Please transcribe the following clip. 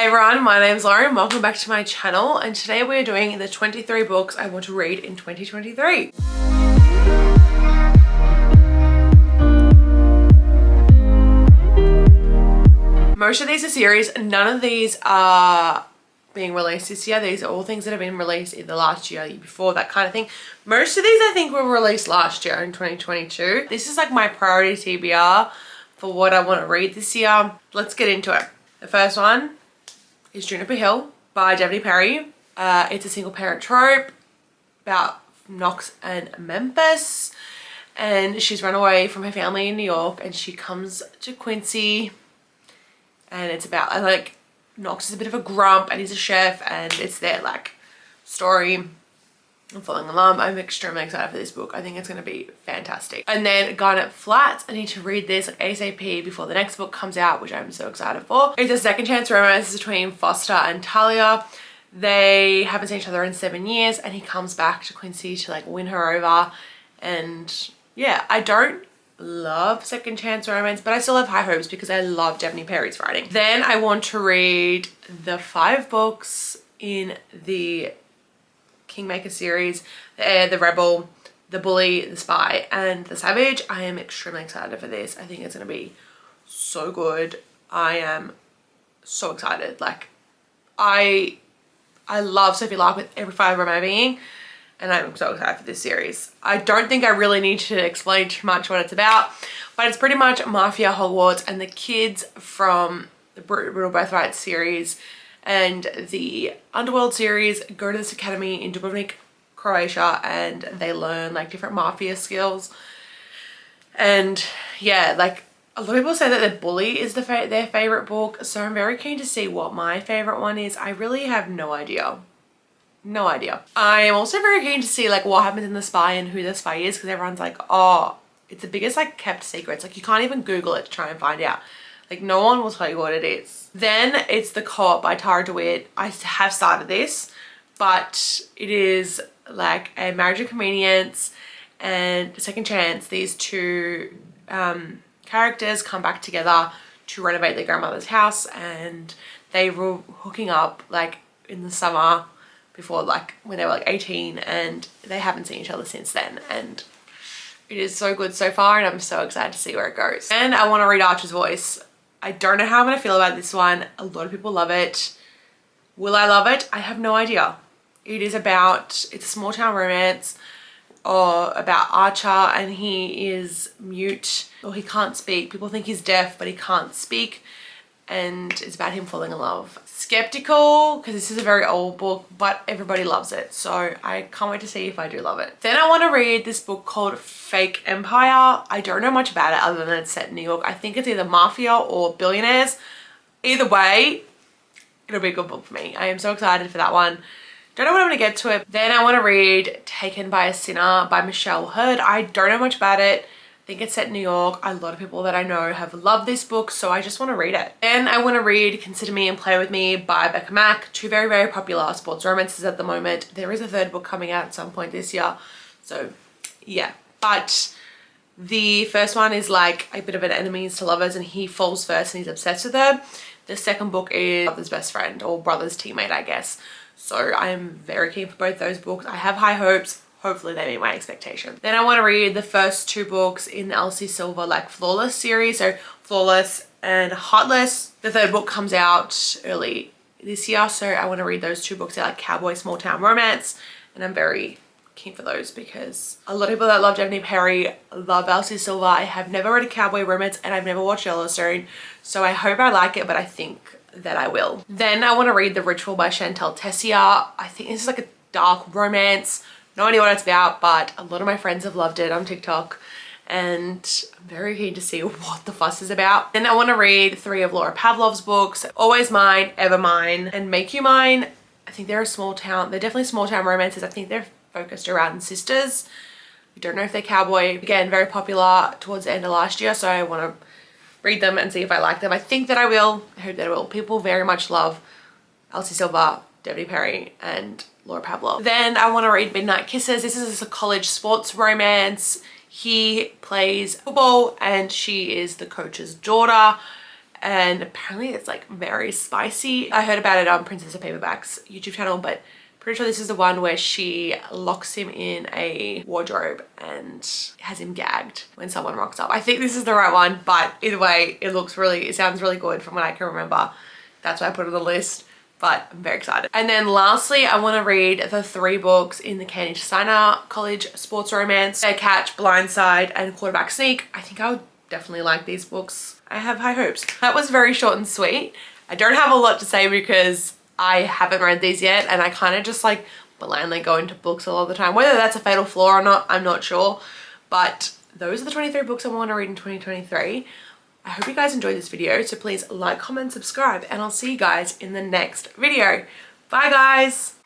Hey everyone, my name's Lauren. Welcome back to my channel, and today we're doing the 23 books I want to read in 2023. Most of these are series. None of these are being released this year. These are all things that have been released either last year, year before, that kind of thing. Most of these I think were released last year in 2022. This is like my priority TBR for what I want to read this year. Let's get into it. The first one is Juniper Hill by Devney Perry. It's a single parent trope about Knox and Memphis, and she's run away from her family in New York and she comes to Quincy, and it's about like Knox is a bit of a grump and he's a chef, and it's their like story. I'm falling in love. I'm extremely excited for this book. I think it's going to be fantastic. And then Garnet Flats, I need to read this like ASAP before the next book comes out, which I'm so excited for. It's a second chance romance between Foster and Talia. They haven't seen each other in 7 years, and he comes back to Quincy to like win her over. And yeah, I don't love second chance romance, but I still have high hopes because I love Devney Perry's writing. Then I want to read the 5 books in the Kingmaker series: The Heir, The Rebel, The Bully, The Spy, and The Savage. I am extremely excited for this. I think it's going to be so good. I am so excited. Like, I love Sophie Lark with every fibre of my being, and I'm so excited for this series. I don't think I really need to explain too much what it's about, but it's pretty much Mafia Hogwarts, and the kids from the Brutal Birthright series and the Underworld series go to this academy in Dubrovnik, Croatia, and they learn like different mafia skills. And yeah, like a lot of people say that The Bully is their favorite book, so I'm very keen to see what my favorite one is. I really have no idea. No idea. I am also very keen to see like what happens in The Spy and who the spy is, because everyone's like, oh, it's the biggest like kept secrets. Like you can't even Google it to try and find out. Like no one will tell you what it is. Then it's The Co-op by Tara DeWitt. I have started this, but it is like a marriage of convenience and second chance. These two characters come back together to renovate their grandmother's house, and they were hooking up like in the summer before, like when they were like 18, and they haven't seen each other since then. And it is so good so far, and I'm so excited to see where it goes. And I want to read Archer's Voice. I don't know how I'm going to feel about this one. A lot of people love it. Will I love it? I have no idea. It's a small town romance about Archer, and he is mute, or he can't speak. People think he's deaf, but he can't speak. And it's about him falling in love. Skeptical, because this is a very old book, but everybody loves it. So I can't wait to see if I do love it. Then I want to read this book called Fake Empire. I don't know much about it other than it's set in New York. I think it's either mafia or billionaires. Either way, it'll be a good book for me. I am so excited for that one. Don't know when I'm going to get to it. Then I want to read Taken by a Sinner by Michelle Hurd. I don't know much about it. I think it's set in New York. A lot of people that I know have loved this book, so I just want to read it. Then I want to read Consider Me and Play With Me by Becca Mack. 2 very, very popular sports romances at the moment. There is a 3rd book coming out at some point this year. So yeah, but the first one is like a bit of an enemies to lovers, and he falls first and he's obsessed with her. The second book is brother's best friend, or brother's teammate, I guess. So I am very keen for both those books. I have high hopes. Hopefully they meet my expectations. Then I want to read the first 2 books in the Elsie Silver like Flawless series. So Flawless and Heartless. The 3rd book comes out early this year, so I want to read those 2 books. They're like cowboy small town romance, and I'm very keen for those because a lot of people that love Devney Perry love Elsie Silver. I have never read a cowboy romance, and I've never watched Yellowstone, so I hope I like it, but I think that I will. Then I want to read The Ritual by Chantal Tessier. I think this is like a dark romance. No idea what it's about, but a lot of my friends have loved it on TikTok, and I'm very keen to see what the fuss is about. Then I want to read 3 of Laura Pavlov's books: Always Mine, Ever Mine, and Make You Mine. I think they're definitely small town romances. I think they're focused around sisters. I don't know if they're cowboy. Again, very popular towards the end of last year, so I want to read them and see if I like them. I think that I will. I hope that I will. People very much love Elsie Silver, Devney Perry, and Laura Pavlov. Then I want to read Midnight Kisses. This is a college sports romance. He plays football and she is the coach's daughter. and apparently it's like very spicy. I heard about it on Princess of Paperback's YouTube channel, but pretty sure this is the one where she locks him in a wardrobe and has him gagged when someone rocks up. I think this is the right one, but either way, it sounds really good from what I can remember. That's why I put it on the list, but I'm very excited. And then lastly, I want to read the 3 books in the Candy Steiner College Sports Romance: Fair Catch, Blindside, and Quarterback Sneak. I think I would definitely like these books. I have high hopes. That was very short and sweet. I don't have a lot to say because I haven't read these yet, and I kind of just like blindly go into books a lot of the time. Whether that's a fatal flaw or not, I'm not sure. But those are the 23 books I want to read in 2023. I hope you guys enjoyed this video, so please like, comment, subscribe, and I'll see you guys in the next video. Bye guys!